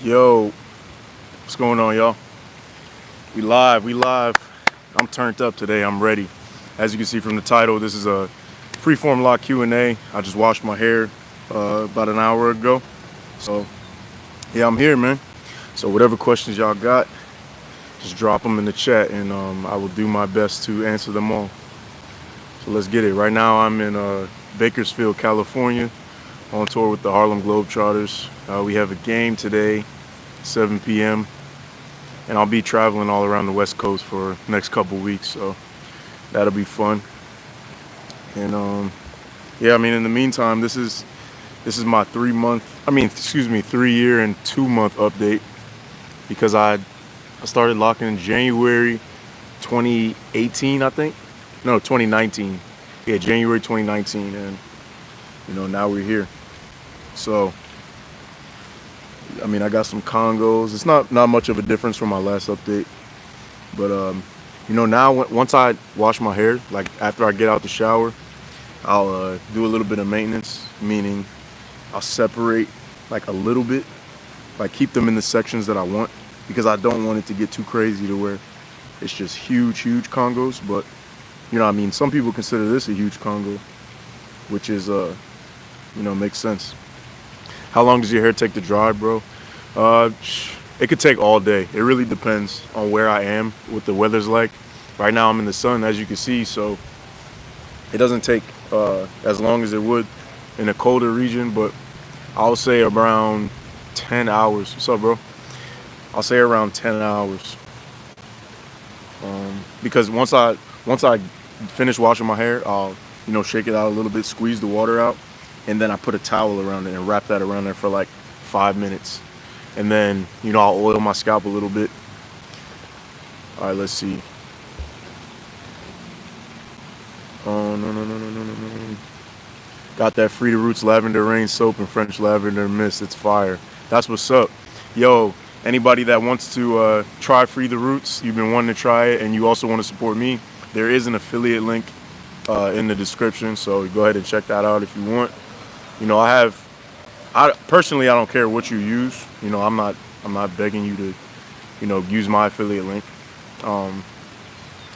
Yo, what's going on, y'all? We live. I'm turned up today. I'm ready. As you can see from the title, this is a Freeform Loc Q&A. I just washed my hair about an hour ago. So, yeah, I'm here, man. So whatever questions y'all got, just drop them in the chat, and I will do my best to answer them all. So let's get it. Right now, I'm in Bakersfield, California, on tour with the Harlem Globetrotters. We have a game today, 7 p.m. and I'll be traveling all around the West Coast for the next couple weeks, so that'll be fun. And yeah, I mean, in the meantime, this is my 3-year and 2-month update, because I started locking in January 2018, I think. No, 2019. Yeah, January 2019, and now we're here. So, I mean, I got some Congos. It's not much of a difference from my last update, but now once I wash my hair, like after I get out the shower, I'll do a little bit of maintenance, meaning I'll separate like a little bit, like keep them in the sections that I want, because I don't want it to get too crazy to where it's just huge Congos. But I mean, some people consider this a huge Congo, which is makes sense. How long does your hair take to dry, bro? It could take all day. It really depends on where I am, what the weather's like. Right now I'm in the sun, as you can see, so it doesn't take as long as it would in a colder region, but I'll say around 10 hours. What's up, bro? I'll say around 10 hours. Because once I finish washing my hair, I'll shake it out a little bit, squeeze the water out, and then I put a towel around it and wrap that around there for like 5 minutes. And then, I'll oil my scalp a little bit. All right, let's see. Oh, no. Got that Free the Roots Lavender Rain soap and French Lavender Mist. It's fire. That's what's up. Yo, anybody that wants to try Free the Roots, you've been wanting to try it, and you also want to support me, there is an affiliate link in the description, so go ahead and check that out if you want. I personally, I don't care what you use. I'm not begging you to, use my affiliate link.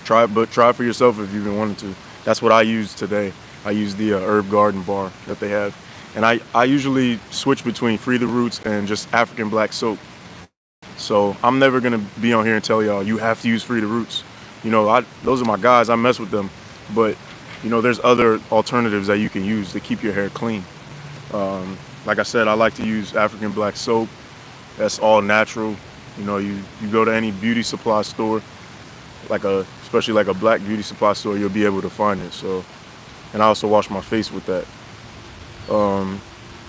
Try it for yourself if you've been wanting to. That's what I use today. I use the Herb Garden bar that they have, and I usually switch between Free the Roots and just African Black soap. So I'm never gonna be on here and tell y'all you have to use Free the Roots. Those are my guys. I mess with them, but there's other alternatives that you can use to keep your hair clean. Like I said, I like to use African Black soap. That's all natural. You go to any beauty supply store, especially like a black beauty supply store, you'll be able to find it. So, and I also wash my face with that.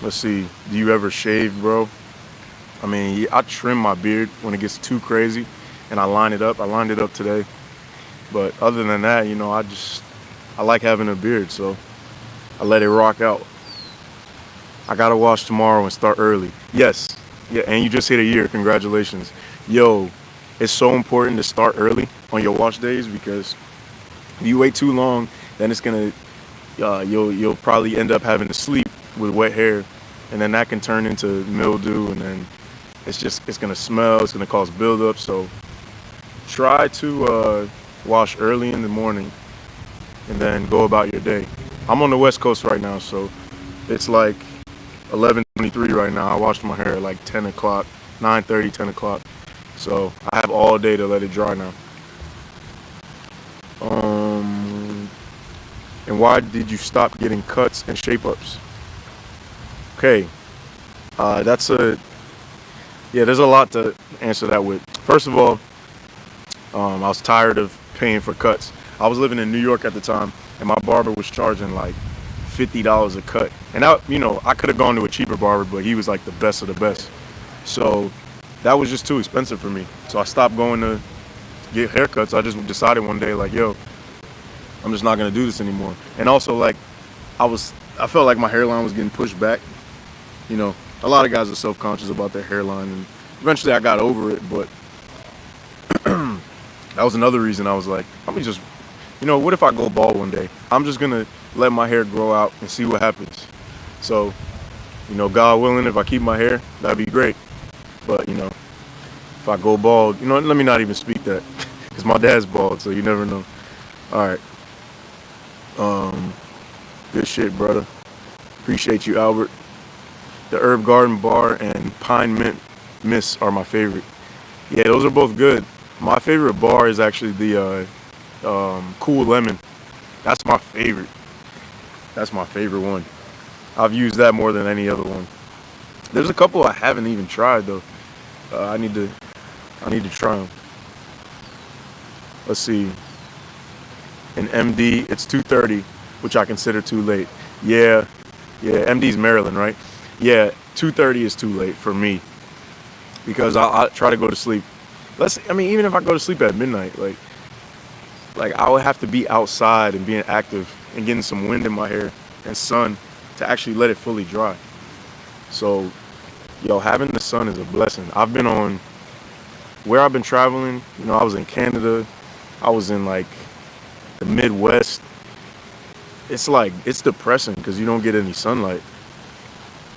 Let's see. Do you ever shave, bro? I mean, I trim my beard when it gets too crazy, and I line it up. I lined it up today. But other than that, I like having a beard, so I let it rock out. I gotta wash tomorrow and start early. Yes. Yeah, and you just hit a year. Congratulations. Yo, it's so important to start early on your wash days, because if you wait too long, then it's gonna you'll probably end up having to sleep with wet hair, and then that can turn into mildew, and then it's gonna smell, it's gonna cause buildup. So try to wash early in the morning and then go about your day. I'm on the West Coast right now, so it's like 11:23 right now. I washed my hair at like 10 o'clock, 9:30, 10 o'clock. So I have all day to let it dry now. And why did you stop getting cuts and shape-ups? Okay, there's a lot to answer that with. First of all, I was tired of paying for cuts. I was living in New York at the time, and my barber was charging like $50 a cut. And I could have gone to a cheaper barber, but he was like the best of the best. So that was just too expensive for me. So I stopped going to get haircuts. I just decided one day, like, yo, I'm just not gonna do this anymore. And also, like, I felt like my hairline was getting pushed back. A lot of guys are self-conscious about their hairline, and eventually I got over it. But that was another reason I was like, let me just, what if I go bald one day? I'm just gonna let my hair grow out and see what happens. So, God willing, if I keep my hair, that'd be great. But, you know, if I go bald, you know, let me not even speak that. Because my dad's bald, so you never know. All right. Good shit, brother. Appreciate you, Albert. The Herb Garden Bar and Pine Mint Mist are my favorite. Yeah, those are both good. My favorite bar is actually the Cool Lemon. That's my favorite. That's my favorite one. I've used that more than any other one. There's a couple I haven't even tried though. I need to try them. Let's see. In MD, it's 2:30, which I consider too late. Yeah, MD's Maryland, right? Yeah, 2:30 is too late for me because I try to go to sleep. Even if I go to sleep at midnight, like I would have to be outside and being active and getting some wind in my hair and sun to actually let it fully dry. So, yo, having the sun is a blessing. I've been on where I've been traveling. You know, I was in Canada. I was in like the Midwest. It's like, it's depressing because you don't get any sunlight.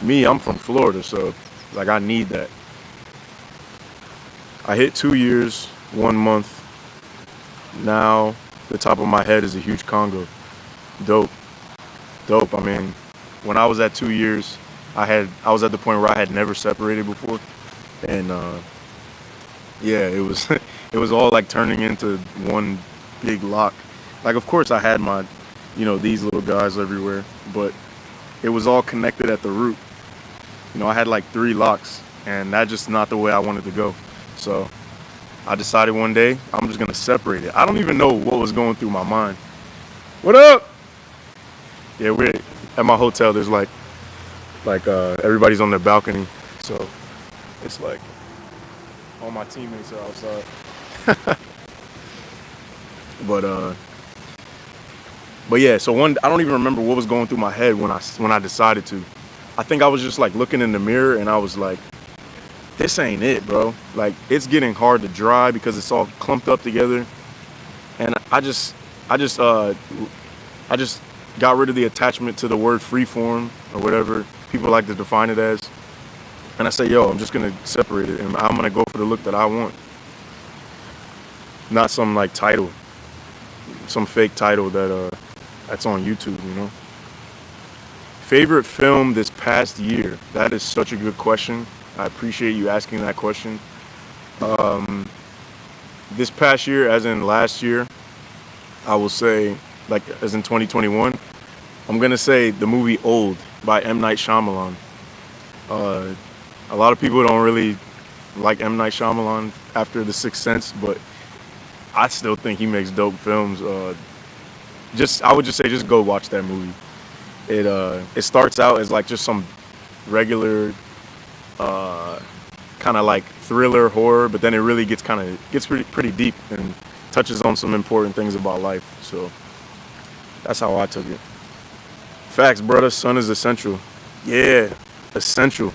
Me, I'm from Florida, so like I need that. I hit 2 years, 1 month. Now the top of my head is a huge Congo. Dope. I mean, when I was at 2 years, I was at the point where I had never separated before, and yeah, it was it was all like turning into one big lock. Like, of course, I had my, you know, these little guys everywhere, but it was all connected at the root. You know, I had like 3 locks, and that's just not the way I wanted to go. So I decided one day I'm just gonna separate it. I don't even know what was going through my mind. What up? Yeah, we're at my hotel. There's like everybody's on their balcony, so it's like all my teammates are outside. But yeah, so I don't even remember what was going through my head when I decided to. I think I was just like looking in the mirror and I was like, this ain't it, bro. Like, it's getting hard to dry because it's all clumped up together. And I just got rid of the attachment to the word freeform or whatever people like to define it as. And I said, yo, I'm just gonna separate it and I'm gonna go for the look that I want. Not some like title, some fake title that's on YouTube, you know. Favorite film this past year? That is such a good question. I appreciate you asking that question. This past year, as in last year, I will say, like as in 2021, I'm gonna say the movie Old by M. Night Shyamalan. A lot of people don't really like M. Night Shyamalan after The Sixth Sense, but I still think he makes dope films. I would just say, just go watch that movie. It starts out as like just some regular kind of like thriller horror, but then it really gets pretty deep and touches on some important things about life. So that's how I took it. Facts, brother. Sun is essential. Yeah, essential.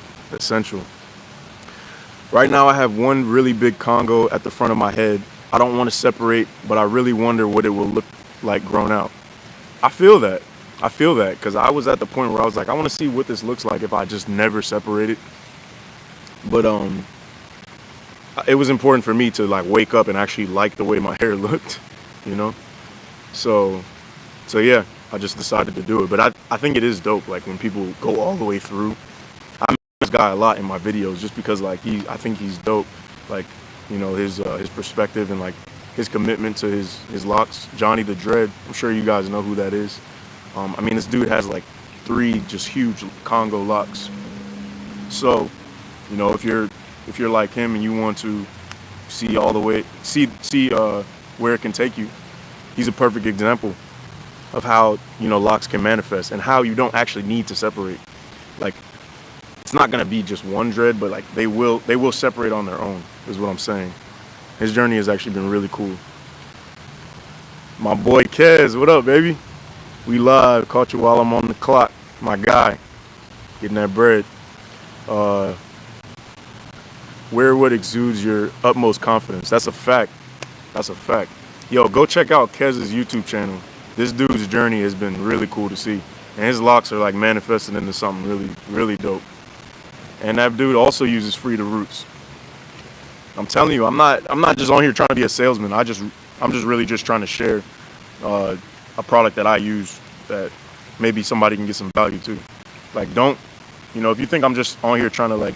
Right now I have one really big Congo at the front of my head. I don't want to separate, but I really wonder what it will look like grown out. I feel that because I was at the point where I was like, I want to see what this looks like if I just never separate it. But it was important for me to like wake up and actually like the way my hair looked, you know. So yeah, I just decided to do it. But I think it is dope, like when people go all the way through. I make this guy a lot in my videos just because like I think he's dope, like, you know, his perspective and like his commitment to his locks. Johnny the Dread, I'm sure you guys know who that is. I mean, this dude has like 3 just huge Congo locks. So, you know, if you're like him and you want to see all the way, see where it can take you, he's a perfect example of how, you know, locks can manifest and how you don't actually need to separate. Like, it's not gonna be just one dread, but like they will separate on their own, is what I'm saying. His journey has actually been really cool. My boy Kez, what up, baby? We live. Caught you while I'm on the clock. My guy, getting that bread. Wear what exudes your utmost confidence. That's a fact. Yo, go check out Kez's YouTube channel. This dude's journey has been really cool to see. And his locks are like manifested into something really, really dope. And that dude also uses Free the Roots. I'm telling you, I'm not just on here trying to be a salesman. I'm just really just trying to share a product that I use that maybe somebody can get some value to. Like, don't, if you think I'm just on here trying to like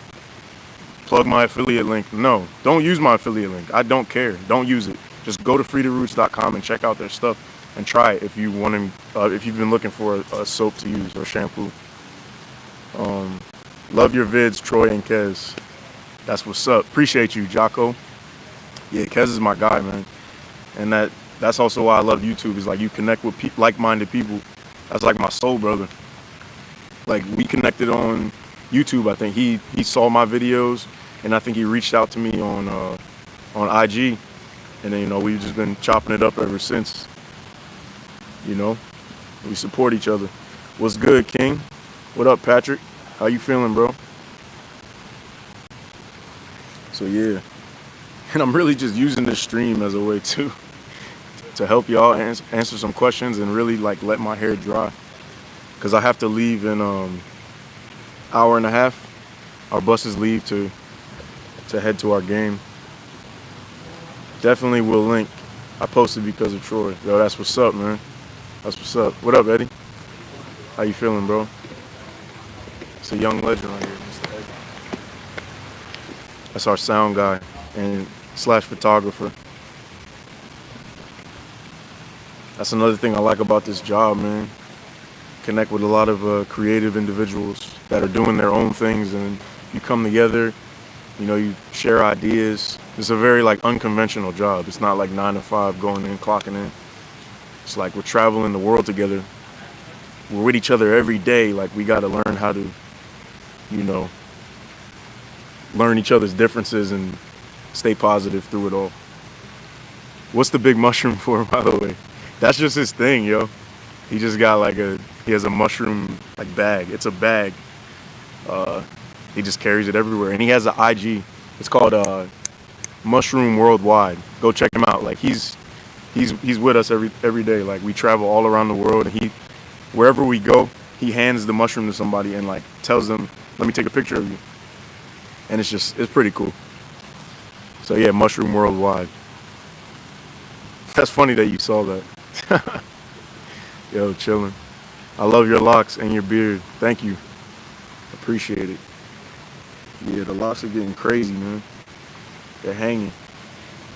plug my affiliate link, no, don't use my affiliate link. I don't care. Don't use it. Just go to freetheroots.com and check out their stuff and try it if you want to, if you've been looking for a soap to use or shampoo. Love your vids, Troy and Kez. That's what's up. Appreciate you, Jocko. Yeah, Kez is my guy, man. And that's also why I love YouTube. Is like you connect with like-minded people. That's like my soul brother. Like, we connected on YouTube. I think he saw my videos, and I think he reached out to me on IG, and then we've just been chopping it up ever since. We support each other. What's good, King? What up, Patrick? How you feeling, bro? So yeah, and I'm really just using this stream as a way to help y'all answer some questions and really like let my hair dry, because I have to leave in hour and a half. Our buses leave to head to our game. Definitely will link. I posted because of Troy. Yo, that's what's up, man. That's what's up. What up, Eddie? How you feeling, bro? It's a young legend right here, Mr. Eddie. That's our sound guy and / photographer. That's another thing I like about this job, man. Connect with a lot of creative individuals that are doing their own things, and you come together, you share ideas. It's a very like unconventional job. It's not like 9 to 5 going in, clocking in. It's like we're traveling the world together. We're with each other every day. Like, we got to learn how to, learn each other's differences and stay positive through it all. What's the big mushroom for, by the way? That's just his thing, yo. He just got he has a mushroom like bag. It's a bag. He just carries it everywhere, and he has an IG. It's called Mushroom Worldwide. Go check him out. Like, he's with us every day. Like, we travel all around the world, and wherever we go, he hands the mushroom to somebody and like tells them, "Let me take a picture of you." And it's pretty cool. So yeah, Mushroom Worldwide. That's funny that you saw that. Yo, chilling. I love your locks and your beard. Thank you. Appreciate it. Yeah, the locks are getting crazy, man. They're hanging.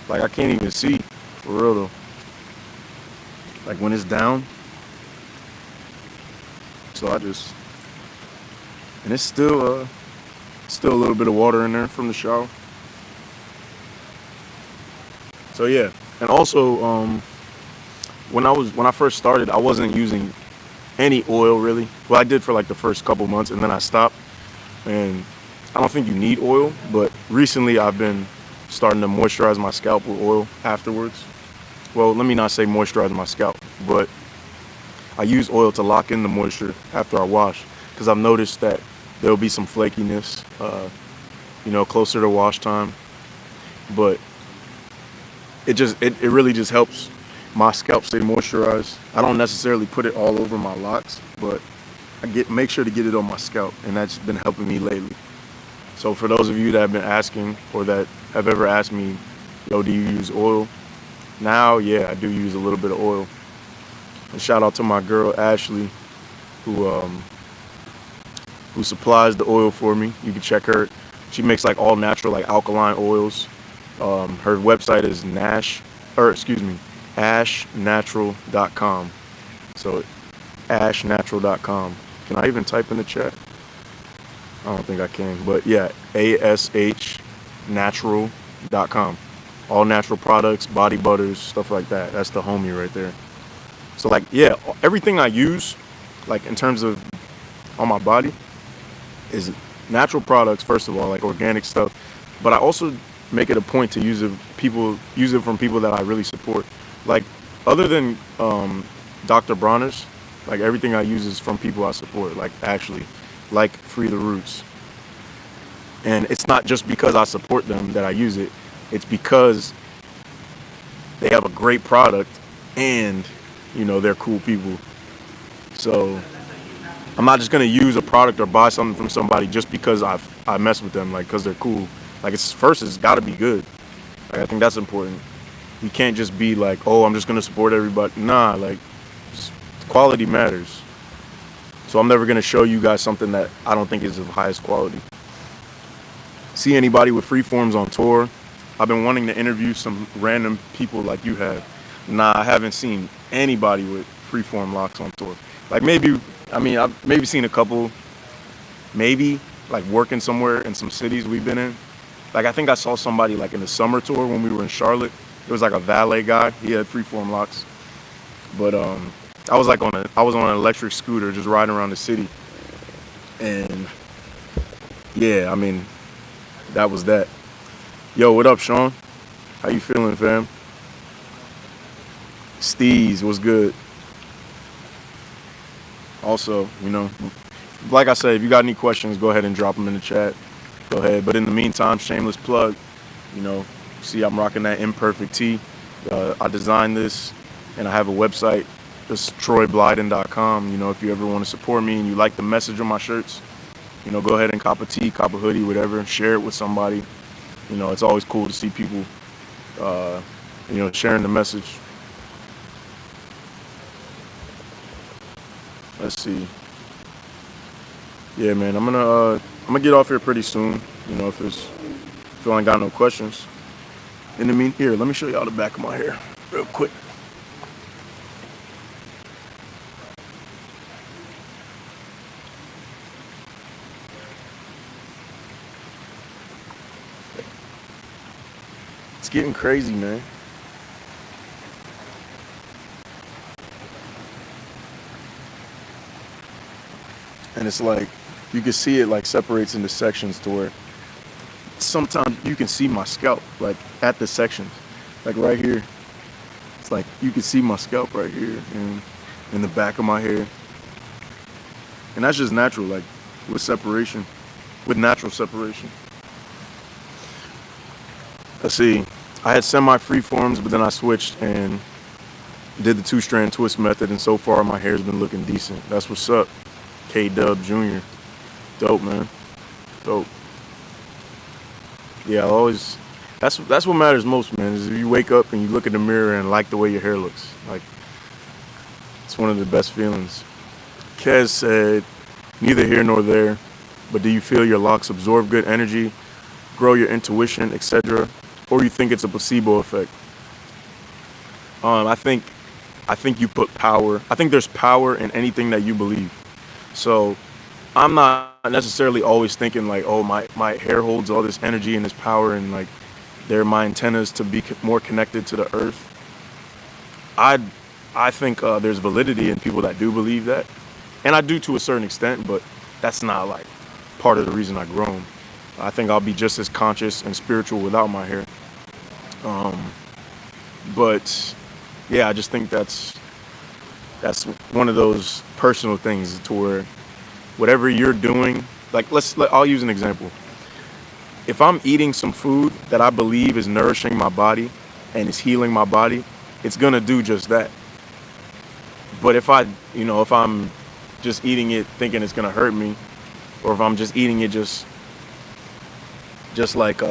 Like, I can't even see. For real, though. Like, when it's down. So and it's still a little bit of water in there from the shower. So yeah. And also, when I first started, I wasn't using any oil really. Well, I did for like the first couple months, and then I stopped. And I don't think you need oil, but recently I've been starting to moisturize my scalp with oil afterwards. Well, let me not say moisturize my scalp, but I use oil to lock in the moisture after I wash, because I've noticed that there'll be some flakiness, closer to wash time. But it really just helps my scalp stay moisturized. I don't necessarily put it all over my locks, but I make sure to get it on my scalp, and that's been helping me lately. So for those of you that have been asking, or that have ever asked me, yo, do you use oil? Now, yeah, I do use a little bit of oil. And shout out to my girl Ashley, who supplies the oil for me. You can check her. She makes like all natural, like alkaline oils. Her website is ashnatural.com. So ashnatural.com. Can I even type in the chat? I don't think I can, but yeah, ashnatural.com. All natural products, body butters, stuff like that. That's the homie right there. So like, yeah, everything I use, like in terms of on my body, is natural products, first of all, like organic stuff. But I also make it a point to use it from people that I really support. Like, other than Dr. Bronner's, like everything I use is from people I support, like actually, like Free the Roots. And it's not just because I support them that I use it. It's because they have a great product and, they're cool people. So I'm not just going to use a product or buy something from somebody just because I mess with them, like, because they're cool. Like it's got to be good. Like, I think that's important. You can't just be like, oh, I'm just gonna support everybody. Nah, like quality matters. So I'm never gonna show you guys something that I don't think is of highest quality. See anybody with Freeforms on tour? I've been wanting to interview some random people like you have. Nah, I haven't seen anybody with Freeform Locs on tour. Like I've maybe seen a couple, maybe like working somewhere in some cities we've been in. Like I think I saw somebody like in the summer tour when we were in Charlotte. It was like a valet guy. He had Freeform Locs. But I was on an electric scooter just riding around the city. And yeah, I mean, that was that. Yo, what up, Sean? How you feeling, fam? Steez, what's good? Also, like I said, if you got any questions, go ahead and drop them in the chat. Go ahead. But in the meantime, shameless plug, see I'm rocking that imperfect tee. I designed this, and I have a website. It's troyblyden.com. If you ever want to support me and you like the message on my shirts, go ahead and cop a tee, cop a hoodie, whatever. Share it with somebody. It's always cool to see people, sharing the message. Let's see. Yeah, man, I'm gonna get off here pretty soon. If you ain't got no questions. Here, let me show y'all the back of my hair real quick. It's getting crazy, man. And it's like, you can see it like separates into sections to where sometimes you can see my scalp like at the sections, like right here. It's like you can see my scalp right here and in the back of my hair. And that's just natural, like with natural separation. Let's see, I had semi-freeforms, but then I switched and did the 2-strand twist method, and so far my hair's been looking decent. That's what's up. K-Dub Jr. Dope, man. Dope. Yeah, that's what matters most, man, is if you wake up and you look in the mirror and like the way your hair looks. Like, it's one of the best feelings. Kez said, neither here nor there, but do you feel your locks absorb good energy, grow your intuition, etc., or you think it's a placebo effect? I think you put power. I think there's power in anything that you believe. So I'm not necessarily always thinking like, oh, my hair holds all this energy and this power, and like they're my antennas to be more connected to the earth. I think there's validity in people that do believe that, and I do to a certain extent, but that's not like part of the reason I grow them. I think I'll be just as conscious and spiritual without my hair. But yeah, I just think that's one of those personal things to where whatever you're doing, like I'll use an example. If I'm eating some food that I believe is nourishing my body and is healing my body, it's gonna do just that. But if I'm just eating it thinking it's gonna hurt me, or if I'm just eating it just like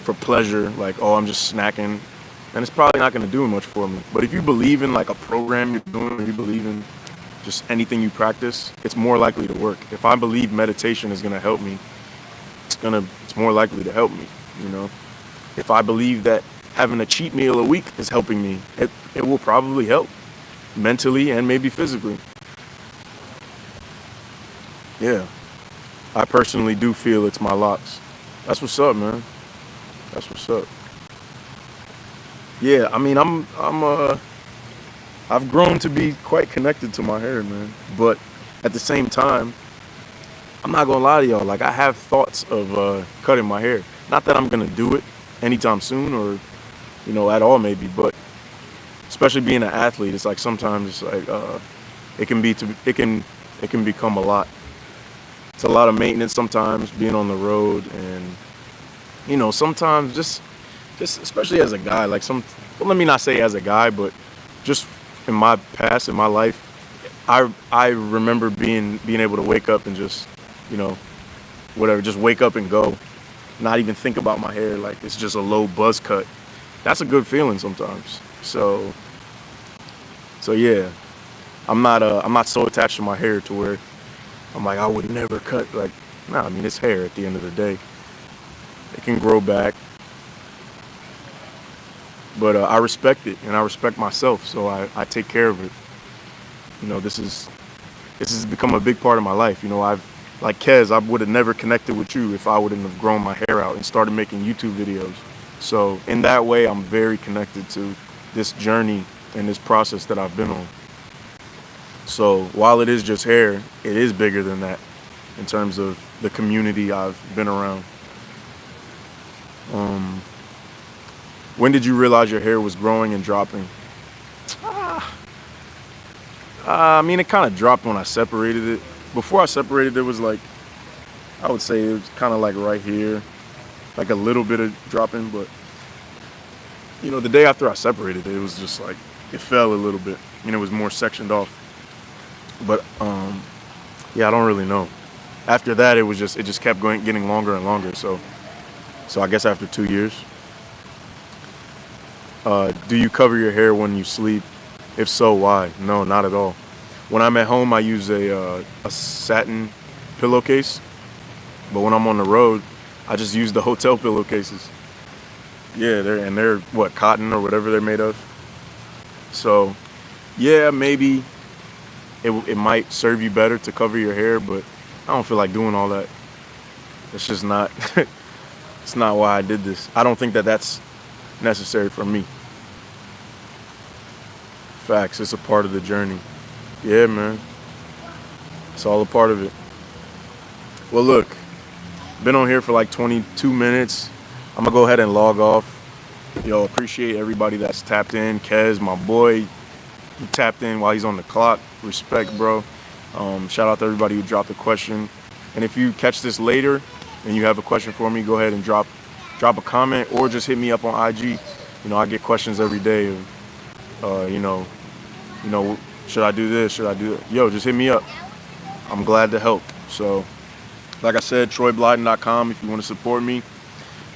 for pleasure, like, oh, I'm just snacking, and it's probably not going to do much for me. But if you believe in like a program you're doing, or you believe in just anything you practice, it's more likely to work. If I believe meditation is going to help me, it's more likely to help me. If I believe that having a cheat meal a week is helping me, it will probably help mentally and maybe physically. Yeah, I personally do feel it's my locks. That's what's up, man. That's what's up. Yeah, I mean, I've grown to be quite connected to my hair, man. But at the same time, I'm not gonna lie to y'all. Like, I have thoughts of cutting my hair. Not that I'm gonna do it anytime soon, or at all maybe. But especially being an athlete, it's like sometimes it's like it can become a lot. It's a lot of maintenance sometimes, being on the road, and sometimes just especially as a guy, like let me not say as a guy, but just in my past, in my life, I remember being able to wake up and just whatever, just wake up and go. not even think about my hair like it's just a low buzz cut. That's a good feeling sometimes. So yeah, I'm not so attached to my hair to where I'm like, I would never cut. Like, nah, I mean, it's hair at the end of the day. It can grow back. But I respect it, and I respect myself, so I take care of it. You know, this has become a big part of my life. You know, like Kez, I would have never connected with you if I wouldn't have grown my hair out and started making YouTube videos. So in that way, I'm very connected to this journey and this process that I've been on. So while it is just hair, it is bigger than that in terms of the community I've been around. When did you realize your hair was growing and dropping? I mean, it kind of dropped when I separated it. Before I separated, it was like, I would say it was kind of like right here, like a little bit of dropping. But, you know, the day after I separated it, it was just like, it fell a little bit and it was more sectioned off. But, yeah, I don't really know. After that, it just kept getting longer and longer. So I guess after 2 years. Do you cover your hair when you sleep? If so, why? No, not at all. When I'm at home, I use a satin pillowcase. But when I'm on the road, I just use the hotel pillowcases. Yeah, they're what, cotton or whatever they're made of. So, yeah, maybe it might serve you better to cover your hair, but I don't feel like doing all that. It's just not, it's not why I did this. I don't think that that's necessary for me. Facts, it's a part of the journey. Yeah, man. It's all a part of it. Well, look, been on here for like 22 minutes. I'm gonna go ahead and log off. Yo, appreciate everybody that's tapped in. Kez, my boy, he tapped in while he's on the clock. Respect, bro. Shout out to everybody who dropped a question. And if you catch this later and you have a question for me, go ahead and drop a comment or just hit me up on IG. You know, I get questions every day of, you know, should I do this? Should I do that? Yo, just hit me up. I'm glad to help. So, like I said, TroyBlyden.com if you want to support me.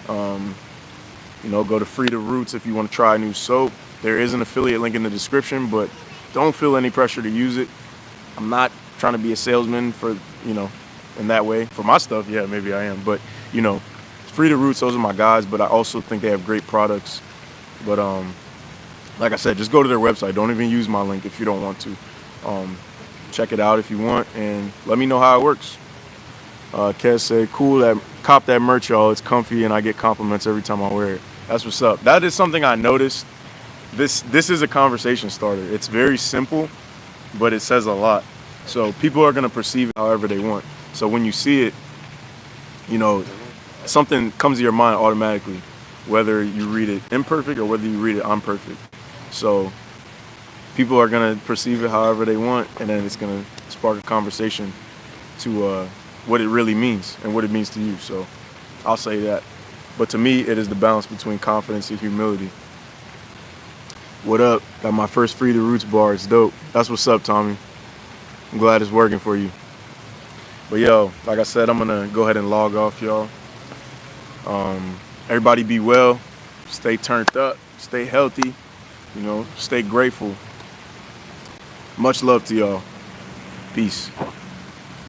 You know, go to Free to Roots if you want to try a new soap. There is an affiliate link in the description, but don't feel any pressure to use it. I'm not trying to be a salesman for, you know, in that way. For my stuff, yeah, maybe I am. But, you know, Free to Roots, those are my guys, but I also think they have great products. But, like I said, just go to their website. Don't even use my link if you don't want to. Check it out if you want, and let me know how it works. Kez said, cool, cop that merch, y'all. It's comfy, and I get compliments every time I wear it. That's what's up. That is something I noticed. This is a conversation starter. It's very simple, but it says a lot. So people are going to perceive it however they want. So when you see it, you know, something comes to your mind automatically, whether you read it imperfect or whether you read it imperfect. So people are going to perceive it however they want, and then it's going to spark a conversation to what it really means and what it means to you. So I'll say that. But to me, it is the balance between confidence and humility. What up? Got my first Free the Roots bar. It's dope. That's what's up, Tommy. I'm glad it's working for you. But yo, like I said, I'm going to go ahead and log off, y'all. Everybody be well. Stay turned up. Stay healthy. You know, stay grateful. Much love to y'all. Peace.